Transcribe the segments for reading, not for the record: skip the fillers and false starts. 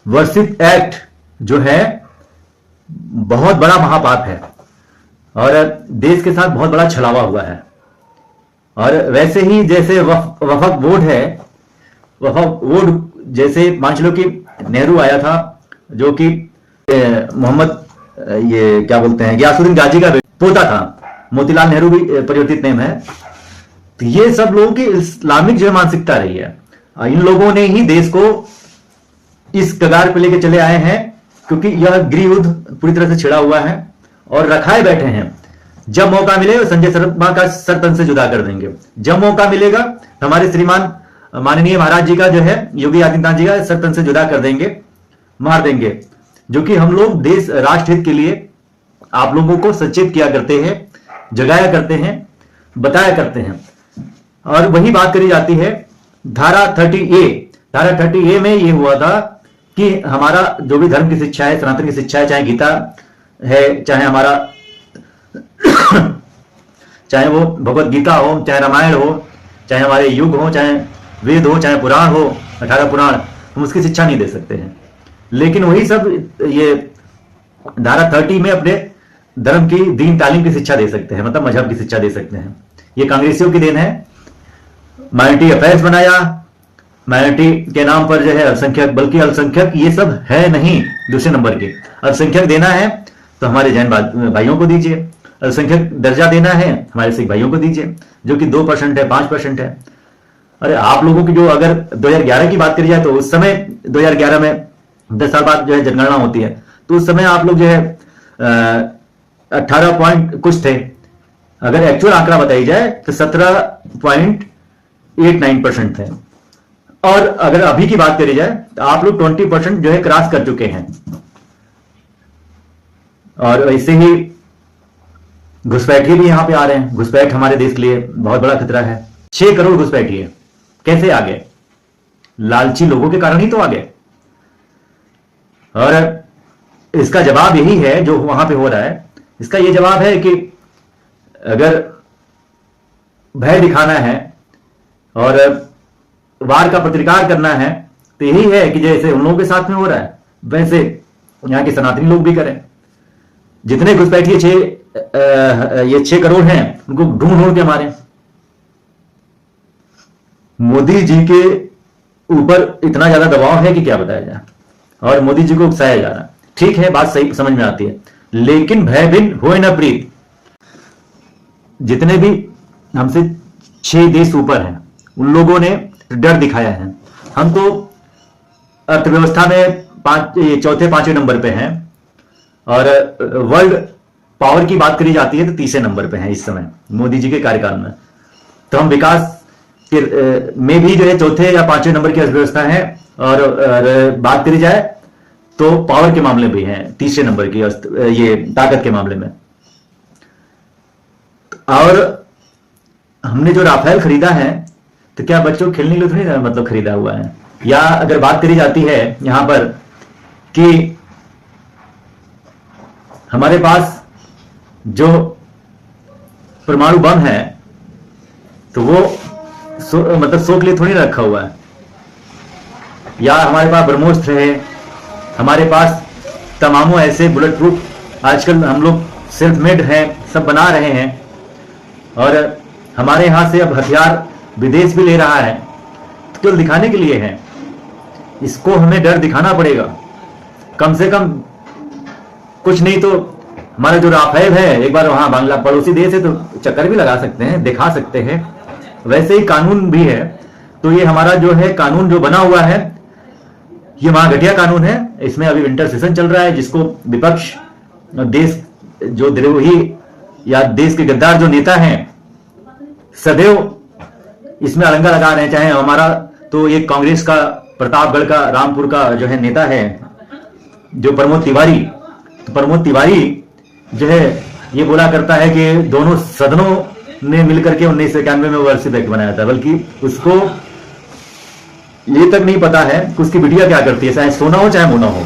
वर्षित act जो है बहुत बड़ा महापाप है और देश के साथ बहुत बड़ा छलावा हुआ है। और वैसे ही जैसे वफक बोर्ड है, वफक बोर्ड जैसे मान लो कि नेहरू आया था जो कि मोहम्मद ये क्या बोलते हैं गयासुद्दीन गाजी का पोता था, मोतीलाल नेहरू भी परिवर्तित नेम है। तो ये सब लोगों की इस्लामिक जो मानसिकता रही है, इन लोगों ने ही देश को इस कगार पे लेके चले आए हैं, क्योंकि यह गृह युद्ध पूरी तरह से छिड़ा हुआ है और रखाए बैठे हैं। जब मौका मिले संजय शर्मा का सर तन से जुदा कर देंगे। जब मौका मिलेगा हमारे श्रीमान माननीय महाराज जी का जो है योगी आदित्यनाथ जी का सर तन से जुदा कर देंगे, मार देंगे। जो कि हम लोग देश राष्ट्र हित के लिए आप लोगों को सचेत किया करते हैं, जगाया करते हैं, बताया करते हैं। और वही बात करी जाती है धारा 30A। धारा 30A में ये हुआ था कि हमारा जो भी धर्म की शिक्षा है, सनातन की शिक्षा है, चाहे गीता है, चाहे हमारा चाहे वो भगवत गीता हो, चाहे रामायण हो, चाहे हमारे युग हो, चाहे वेद हो, चाहे पुराण हो, 18 पुराण, हम उसकी शिक्षा नहीं दे सकते हैं। लेकिन वही सब ये धारा 30 में अपने धर्म की दीन तालीम की शिक्षा दे सकते हैं, मतलब मजहब की शिक्षा दे सकते हैं। ये कांग्रेसियों की देन है। माइनॉरिटी अफेयर्स बनाया, माइनॉरिटी के नाम पर जो है अल्पसंख्यक, बल्कि अल्पसंख्यक ये सब है नहीं, दूसरे नंबर के। अल्पसंख्यक देना है तो हमारे जैन भाइयों को दीजिए, अल्पसंख्यक दर्जा देना है हमारे सिख भाइयों को दीजिए, जो कि 2% है, 5% है। अरे आप लोगों की जो अगर 2011 की बात करी जाए तो उस समय 2011 में 10 साल बाद जो है जनगणना होती है, तो उस समय आप लोग जो है 18 पॉइंट कुछ थे। अगर एक्चुअल आंकड़ा बताई जाए तो 17.89% थे। और अगर अभी की बात करी जाए तो आप लोग 20% जो है क्रॉस कर चुके हैं। और ऐसे ही घुसपैठिए भी यहां पे आ रहे हैं। घुसपैठ हमारे देश के लिए बहुत बड़ा खतरा है। 6 करोड़ घुसपैठिए कैसे आ गए? लालची लोगों के कारण ही तो आ गए। और इसका जवाब यही है जो वहां पे हो रहा है। इसका यह जवाब है कि अगर भय दिखाना है और वार का प्रतिकार करना है तो यही है कि जैसे उन लोगों के साथ में हो रहा है वैसे यहां के सनातनी लोग भी करें। जितने घुसपैठिए ये 6 करोड़ हैं उनको ढूंढ ढूंढ के मारे। मोदी जी के ऊपर इतना ज्यादा दबाव है कि क्या बताया जाए, और मोदी जी को उकसाया जा रहा। ठीक है, बात सही समझ में आती है, लेकिन भय बिन होए न प्रीत। जितने भी हमसे 6 देश ऊपर हैं उन लोगों ने डर दिखाया है। हम तो अर्थव्यवस्था में चौथे 5वें नंबर पे हैं, और वर्ल्ड पावर की बात करी जाती है तो 30वें नंबर पे हैं इस समय मोदी जी के कार्यकाल में। तो हम विकास के में भी जो है चौथे या 5वें नंबर की अर्थव्यवस्था है, और बात करी जाए तो पावर के मामले भी हैं 30वें नंबर की, ये ताकत के मामले में। और हमने जो राफेल खरीदा है तो क्या बच्चों खेलने के लिए थोड़ी ना मतलब खरीदा हुआ है। या अगर बात करी जाती है यहां पर कि हमारे पास जो परमाणु बम है तो वो मतलब शो के लिए थोड़ी ना रखा हुआ है। या हमारे पास ब्रह्मोस्त्र है, हमारे पास तमामों ऐसे बुलेट प्रूफ आजकल हम लोग सेल्फ मेड हैं, सब बना रहे हैं। और हमारे यहां से अब हथियार विदेश भी ले रहा है, तो केवल दिखाने के लिए है। इसको हमें डर दिखाना पड़ेगा कम से कम। कुछ नहीं तो हमारा जो राफेल है, एक बार वहां बांग्ला पड़ोसी देश है तो चक्कर भी लगा सकते हैं, दिखा सकते हैं। वैसे ही कानून भी है, तो ये हमारा जो है कानून जो बना हुआ है ये महाघटिया कानून है। इसमें अभी विंटर सेशन चल रहा है, जिसको विपक्ष, देश जो द्रोही या देश के गद्दार जो नेता हैं सदैव इसमें अड़ंगा लगा रहे हैं। चाहे हमारा तो ये कांग्रेस का प्रतापगढ़ का रामपुर का जो है नेता है जो प्रमोद तिवारी, तो प्रमोद तिवारी जो है ये बोला करता है कि दोनों सदनों ने मिलकर के 1991 में वर्षित एक्ट बनाया था, बल्कि उसको ये तक नहीं पता है कि उसकी बिटिया क्या करती है, चाहे सोना हो चाहे मोना हो।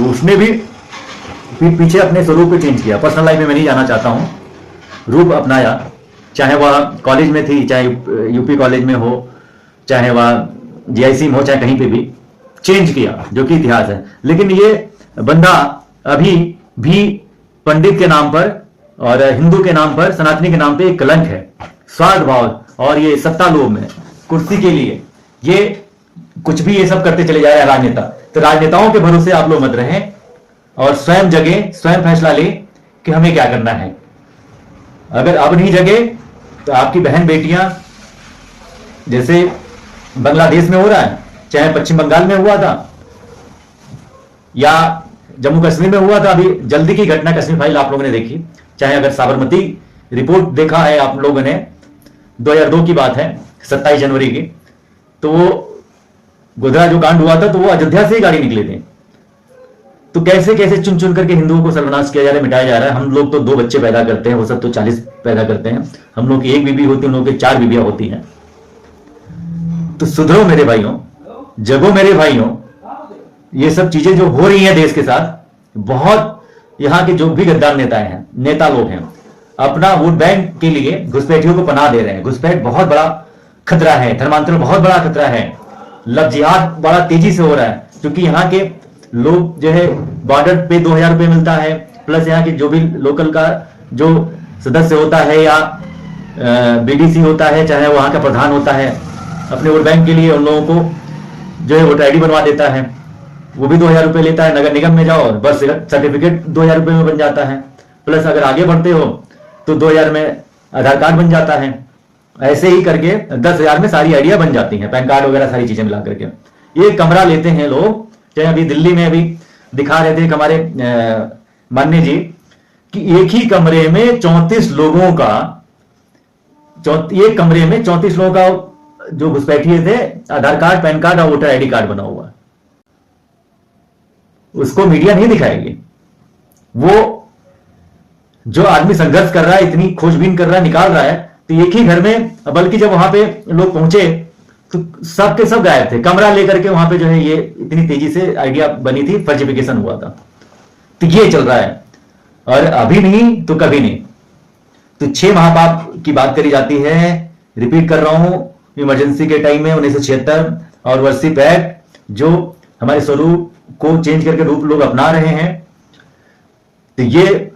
उसने भी पीछे अपने स्वरूप को चेंज किया। पर्सनल लाइफ में मैं नहीं जाना चाहता हूं, रूप अपनाया। चाहे वह कॉलेज में थी, चाहे यूपी कॉलेज में हो, चाहे वह जीआईसी में हो, चाहे कहीं पे भी चेंज किया, जो कि इतिहास है। लेकिन ये बंदा अभी भी पंडित के नाम पर और हिंदू के नाम पर, सनातनी के नाम पे एक कलंक है। स्वार्थ भाव और ये सत्ता लोभ में, कुर्सी के लिए ये कुछ भी ये सब करते चले जा रहे हैं राजनेता। तो राजनेताओं के भरोसे आप लोग मत रहें और स्वयं जगे, स्वयं फैसला ले कि हमें क्या करना है। अगर अब नहीं जगे तो आपकी बहन बेटियां, जैसे बांग्लादेश में हो रहा है, चाहे पश्चिम बंगाल में हुआ था या जम्मू कश्मीर में हुआ था, अभी जल्दी की घटना कश्मीर फाइल आप लोगों ने देखी, चाहे अगर साबरमती रिपोर्ट देखा है आप लोगों ने, 2002 की बात है, 27 जनवरी की, तो वो गोधरा जो कांड हुआ था तो वो अयोध्या से ही गाड़ी निकले थे। तो कैसे कैसे चुन चुन करके हिंदुओं को सर्वनाश किया जा रहा है, मिटाया जा रहा है। हम लोग तो 2 बच्चे पैदा करते हैं, वो सब तो 40 पैदा करते हैं। हम लोग की 1 बीबी होती है, उन लोग की 4 बीबियां होती हैं। तो सुधरो मेरे भाइयों, जगो मेरे भाइयों। ये सब चीजें जो हो रही हैं देश के साथ, बहुत यहां के जो भी गद्दार नेता लोग हैं, अपना वोट बैंक के लिए घुसपैठियों को पनाह दे रहे हैं। घुसपैठ बहुत बड़ा खतरा है, धर्मांतरण बहुत बड़ा खतरा है, लव जिहाद बड़ा तेजी से हो रहा है। क्योंकि यहाँ के लोग जो है, बॉर्डर पे 2000 रुपये मिलता है, प्लस यहाँ के जो भी लोकल का जो सदस्य होता है या बीडीसी होता है, चाहे वहां का प्रधान होता है, अपने वोट बैंक के लिए उन लोगों को जो है वोटर आईडी बनवा देता है, वो भी 2000 रुपये लेता है। नगर निगम में जाओ, बर्थ सर्टिफिकेट 2000 रुपये में बन जाता है, प्लस अगर आगे बढ़ते हो तो 2000 में आधार कार्ड बन जाता है। ऐसे ही करके 10,000 में सारी आइडिया बन जाती हैं, पैन कार्ड वगैरह सारी चीजें मिला करके। ये कमरा लेते हैं लोग, चाहे अभी दिल्ली में अभी दिखा रहे थे हमारे मान्य जी कि एक ही कमरे में 34 लोगों का, एक कमरे में 34 लोगों का जो घुसपैठिए थे, आधार कार्ड, पैन कार्ड और वोटर आईडी कार्ड बना हुआ है। उसको मीडिया नहीं दिखाएगी। वो जो आदमी संघर्ष कर रहा है, इतनी खोजबीन कर रहा है, निकाल रहा है, तो एक ही घर में, बल्कि जब वहां पे लोग पहुंचे तो सब के सब गायब थे। कमरा लेकर के वहां पे जो है ये इतनी तेजी से आइडिया बनी थी, फर्जिफिकेशन हुआ था। तो ये चल रहा है, और अभी नहीं तो कभी नहीं। तो 6 महापाप की बात करी जाती है, रिपीट कर रहा हूं, इमरजेंसी के टाइम में 1976 और वर्षिप एक्ट, जो हमारे स्वरूप को चेंज करके रूप लोग अपना रहे हैं। तो ये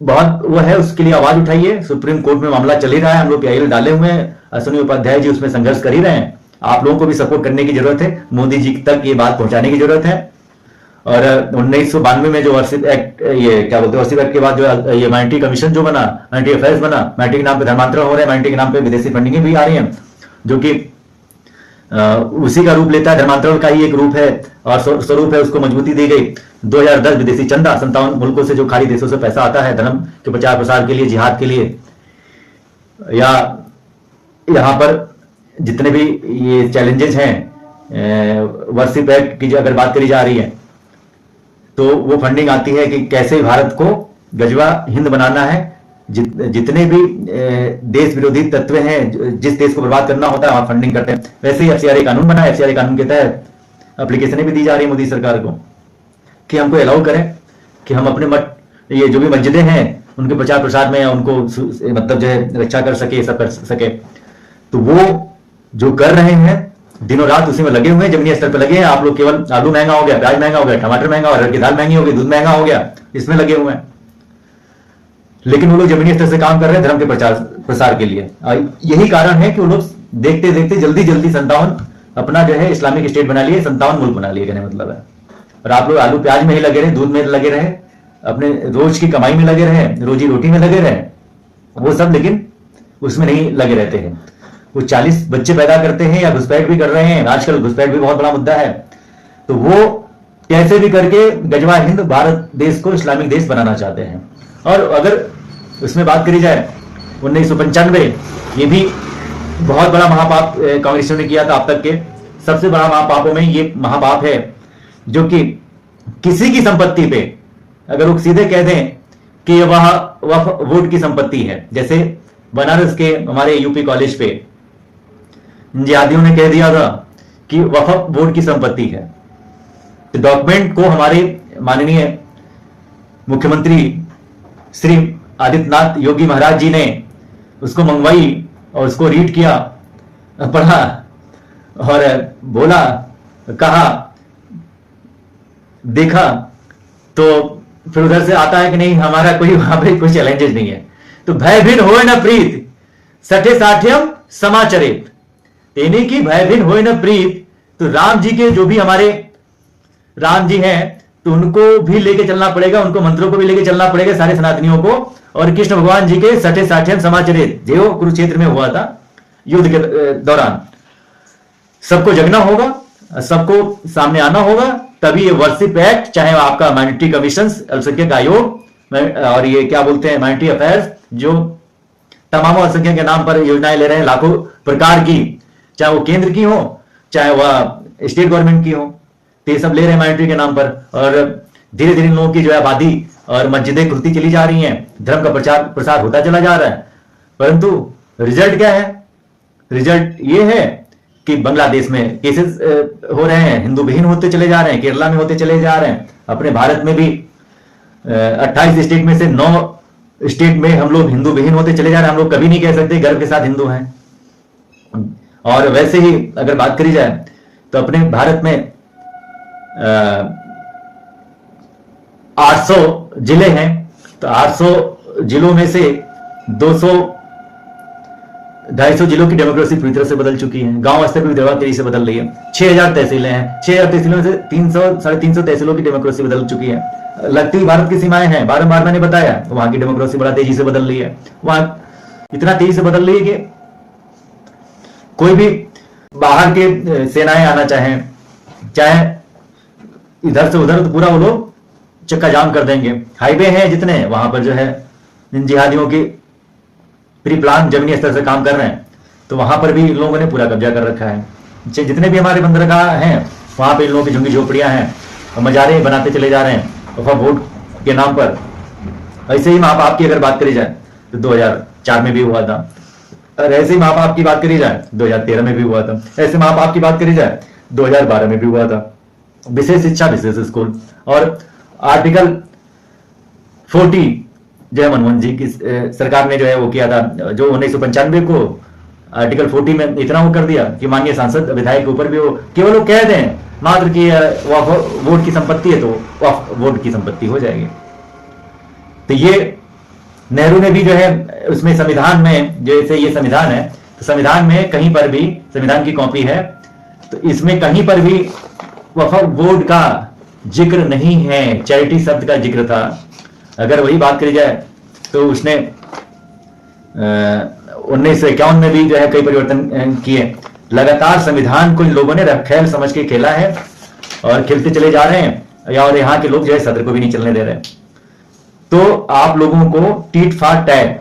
बहुत वो है, उसके लिए आवाज उठाइए। सुप्रीम कोर्ट में मामला चल ही रहा है, हम लोग पीआईएल डाले हुए हैं, अश्विनी उपाध्याय जी उसमें संघर्ष कर ही रहे हैं। आप लोगों को भी सपोर्ट करने की जरूरत है, मोदी जी तक ये बात पहुंचाने की जरूरत है। और 1992 में जो वर्षिप एक्ट, ये क्या बोलते हैं, वर्षिप एक्ट के बाद जो ये माइनॉरिटी कमीशन जो बना, माइनॉरिटी अफेयर्स बना, माइनॉरिटी के नाम पे धर्मांतरण हो रहे हैं, माइनॉरिटी के नाम पे विदेशी फंडिंग भी आ रही है, जो कि उसी का रूप लेता है, धर्मांतरण का ही एक रूप है और स्वरूप है। उसको मजबूती दी गई। 2010 विदेशी चंदा, 57 मुल्कों से जो खाली देशों से पैसा आता है धर्म के प्रचार प्रसार के लिए, जिहाद के लिए, या यहां पर जितने भी ये चैलेंजेस हैं, वर्षिप एक्ट की जो अगर बात करी जा रही है, तो वो फंडिंग आती है कि कैसे भारत को गजवा हिंद बनाना है। जितने भी देश विरोधी तत्व हैं, जिस देश को बर्बाद करना होता है, वहां फंडिंग करते हैं। वैसे ही एफसीआरए कानून बना है, एफसीआरए कानून के तहत एप्लीकेशनें भी दी जा रही है मोदी सरकार को कि हमको अलाउ करें कि हम अपने मठ, ये जो भी मस्जिदें हैं, उनके प्रचार प्रसार में उनको मतलब जो है रक्षा कर सके, सब कर सके। तो वो जो कर रहे हैं, दिनों रात उसी में लगे हुए हैं, जमीनी स्तर पर लगे हैं। आप लोग केवल आलू महंगा हो गया, प्याज महंगा हो गया, टमाटर महंगा हो गया, अरहर की दाल महंगी हो गई, दूध महंगा हो गया, इसमें लगे हुए हैं। लेकिन वो लोग जमीनी स्तर से काम कर रहे हैं धर्म के प्रचार प्रसार के लिए। यही कारण है कि वो लोग देखते देखते जल्दी जल्दी 57 अपना जो है इस्लामिक स्टेट बना लिए, 57 मुल्क बना लिए, कहने मतलब है। और आप लोग आलू प्याज में ही लगे रहे, दूध में लगे रहे, अपने रोज की कमाई में लगे रहे, रोजी रोटी में लगे रहे, वो सब, लेकिन उसमें नहीं लगे रहते हैं। वो 40 बच्चे पैदा करते हैं या घुसपैठ भी कर रहे हैं, आजकल घुसपैठ भी बहुत बड़ा मुद्दा है। तो वो कैसे भी करके गजवा हिंद भारत देश को इस्लामिक देश बनाना चाहते हैं। और अगर उसमें बात करी जाए 1995, ये भी बहुत बड़ा महापाप कांग्रेसियों ने किया था। अब तक के सबसे बड़ा महापापों में ये महापाप है, जो कि किसी की संपत्ति पे अगर वो सीधे कह दें कि वह वक्फ वोट की संपत्ति है, जैसे बनारस के हमारे यूपी कॉलेज पे जिहादियों ने कह दिया था कि वक्फ वोट की संपत्ति है। तो डॉक्यूमेंट को हमारे माननीय मुख्यमंत्री श्री आदित्यनाथ योगी महाराज जी ने उसको मंगवाई और उसको रीड किया, पढ़ा और बोला कहा, देखा, तो फिर उधर से आता है कि नहीं हमारा कोई वहां पे कोई चैलेंजेस नहीं है। तो भय भिन्न होए न प्रीत सठे साठ्यम समाचरित, यानी कि भय भिन्न होए न प्रीत, तो राम जी के जो भी हमारे राम जी हैं तो उनको भी लेके चलना पड़ेगा, उनको मंत्रों को भी लेके चलना पड़ेगा सारे सनातनियों को। और कृष्ण भगवान जी के सठे साठ्यम समाचरित जो कुरुक्षेत्र में हुआ था युद्ध के दौरान, सबको जगना होगा, सबको सामने आना होगा, तभी ये वर्शिप एक्ट, चाहे आपका माइनॉरिटी कमीशन, अल्पसंख्यक आयोग और ये क्या बोलते हैं माइनॉरिटी अफेयर्स, जो तमाम अल्पसंख्यक के नाम पर योजनाएं ले रहे हैं लाखों प्रकार की, चाहे वो केंद्र की हो चाहे वह स्टेट गवर्नमेंट की हो, तो ये सब ले रहे हैं माइनॉरिटी के नाम पर। और धीरे धीरे लोगों की जो है आबादी और मस्जिदें खुलती चली जा रही हैं, धर्म का प्रचार प्रसार होता चला जा रहा है, परंतु रिजल्ट क्या है? रिजल्ट ये है कि बांग्लादेश में केसेस हो रहे हैं, हिंदू विहीन होते चले जा रहे हैं, केरला में होते चले जा रहे हैं, अपने भारत में भी 28 स्टेट में से 9 स्टेट में हम लोग हिंदू विहीन होते चले जा रहे हैं। हम लोग कभी नहीं कह सकते गर्व के साथ हिंदू हैं। और वैसे ही अगर बात करी जाए तो अपने भारत में 800 जिले हैं, तो 800 जिलों में से 200-250 जिलों की डेमोक्रेसी पूरी तरह से बदल चुकी है, गांव स्तर पर भी तेजी से बदल रही है। 6000 तहसीलें हैं, 6000 तहसीलों से 300-350 तहसीलों की डेमोक्रेसी बदल चुकी है। लगती भारत की सीमाएं हैं, बारंबार मैंने बताया, वहां की डेमोक्रेसी बड़ा तेजी से बदल रही है। वहां इतना तेजी से बदल रही है कि कोई भी बाहर के सेनाएं आना चाहें, चाहे इधर से उधर, तो पूरा वो लोग चक्का जाम कर देंगे। हाईवे हैं जितने, वहां पर जो है इन जिहादियों की प्री प्लान जमीनी स्तर से काम कर रहे हैं, तो वहां पर भी इन लोगों ने पूरा कब्जा कर रखा है। जितने भी हमारे बंदरगाह हैं वहां पे इन लोगों की झुग्गी झोपड़ियां हैं, मजारे बनाते चले जा रहे हैं वोट के नाम पर। ऐसे ही माँ बाप की अगर बात करी जाए तो 2004 में भी हुआ था, और ऐसे ही माँ बाप की बात करी जाए 2013 में भी हुआ था, ऐसे माँ बाप की बात करी जाए 2012 में भी हुआ था। विशेष शिक्षा विशेष स्कूल, और आर्टिकल 40 जो है मनमोहन जी की सरकार ने जो है वो किया था, जो 1995 को आर्टिकल 40 में इतना वो कर दिया कि माननीय सांसद विधायक के ऊपर भी वो केवल वो कह दें मात्र कि वोट की संपत्ति है तो वोट की संपत्ति हो जाएगी। तो ये नेहरू ने भी जो है उसमें संविधान में, जैसे ये संविधान है तो संविधान में कहीं पर भी, संविधान की कॉपी है तो इसमें कहीं पर भी वक्फ बोर्ड का जिक्र नहीं है, चैरिटी शब्द का जिक्र था। अगर वही बात करी जाए तो उसने 1951 में भी जो है कई परिवर्तन किए। लगातार संविधान को इन लोगों ने खेल समझ के खेला है और खेलते चले जा रहे हैं, और यहाँ के लोग जो है सदर को भी नहीं चलने दे रहे। तो आप लोगों को टीट फाट टैग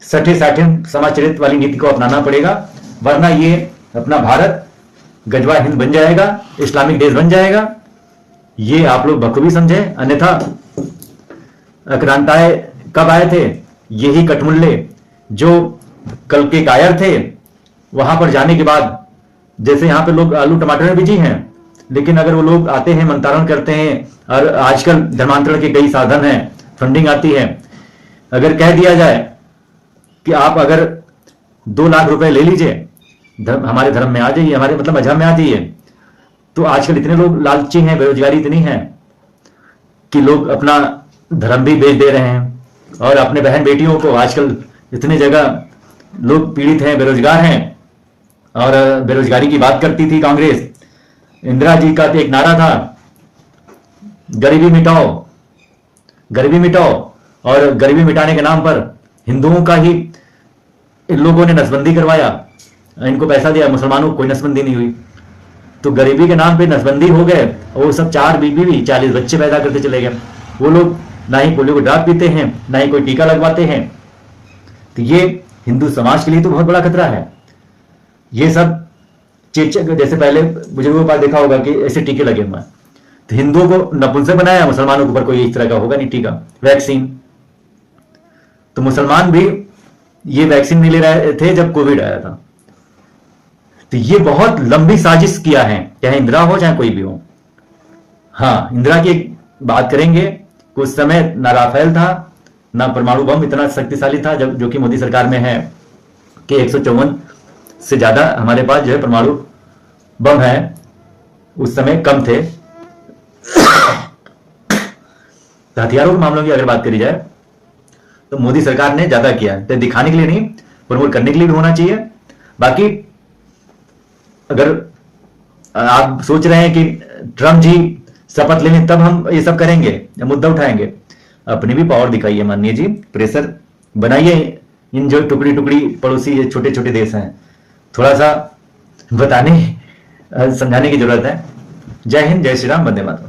सठे साठे समाचरित वाली नीति को अपनाना पड़ेगा, वरना ये अपना भारत गजवा हिंद बन जाएगा, इस्लामिक देश बन जाएगा। ये आप लोग बखूबी समझे। अन्यथा आक्रांताएं कब आए थे? यही कटमुल्ले जो कल के कायर थे, वहां पर जाने के बाद, जैसे यहाँ पे लोग आलू टमाटर में बिजी हैं, लेकिन अगर वो लोग आते हैं, मंत्रारण करते हैं, और आजकल धर्मांतरण के कई साधन हैं, फंडिंग आती है। अगर कह दिया जाए कि आप अगर 2 लाख रुपए ले लीजिए, हमारे धर्म में आ जाइए, हमारे मतलब मजहब में आ जाइए, तो आजकल इतने लोग लालची हैं, बेरोजगारी इतनी है कि लोग अपना धर्म भी बेच दे रहे हैं, और अपने बहन बेटियों को आजकल इतने जगह लोग पीड़ित हैं, बेरोजगार हैं। और बेरोजगारी की बात करती थी कांग्रेस, इंदिरा जी का तो एक नारा था, गरीबी मिटाओ, गरीबी मिटाओ, और गरीबी मिटाने के नाम पर हिंदुओं का ही इन लोगों ने नसबंदी करवाया, इनको पैसा दिया, मुसलमानों को कोई नसबंदी नहीं हुई। तो गरीबी के नाम पे नसबंदी हो गए, और वो सब 4 बीवी 40 बच्चे पैदा करते चले गए। वो लोग ना ही पोलियो को ड्रॉप पीते हैं, ना ही कोई टीका लगवाते हैं। तो ये हिंदू समाज के लिए तो बहुत बड़ा खतरा है। ये सब चेचक, जैसे पहले बुजुर्गों के पास देखा होगा कि ऐसे टीके लगे हुए हैं, तो हिंदुओं को नपुंसक बनाया, मुसलमानों के ऊपर कोई इस तरह का होगा नहीं टीका, वैक्सीन। तो मुसलमान भी ये वैक्सीन नहीं ले रहे थे जब कोविड आया था। तो ये बहुत लंबी साजिश किया है, चाहे इंदिरा हो चाहे कोई भी हो। हाँ, इंदिरा की एक बात करेंगे, कुछ समय ना राफेल था, ना परमाणु बम इतना शक्तिशाली था, जब जो कि मोदी सरकार में है कि 154 से ज्यादा हमारे पास जो है परमाणु बम है, उस समय कम थे। हथियारों के मामलों की अगर बात करी जाए तो मोदी सरकार ने ज्यादा किया है, तो दिखाने के लिए नहीं, प्रमोट करने के लिए भी होना चाहिए। बाकी अगर आप सोच रहे हैं कि ट्रम्प जी शपथ लेने तब हम ये सब करेंगे या मुद्दा उठाएंगे, अपनी भी पावर दिखाइए माननीय जी, प्रेशर बनाइए इन जो टुकड़ी टुकड़ी पड़ोसी ये छोटे छोटे देश हैं, थोड़ा सा बताने समझाने की जरूरत है। जय हिंद, जय श्री राम, वंदे मातरम।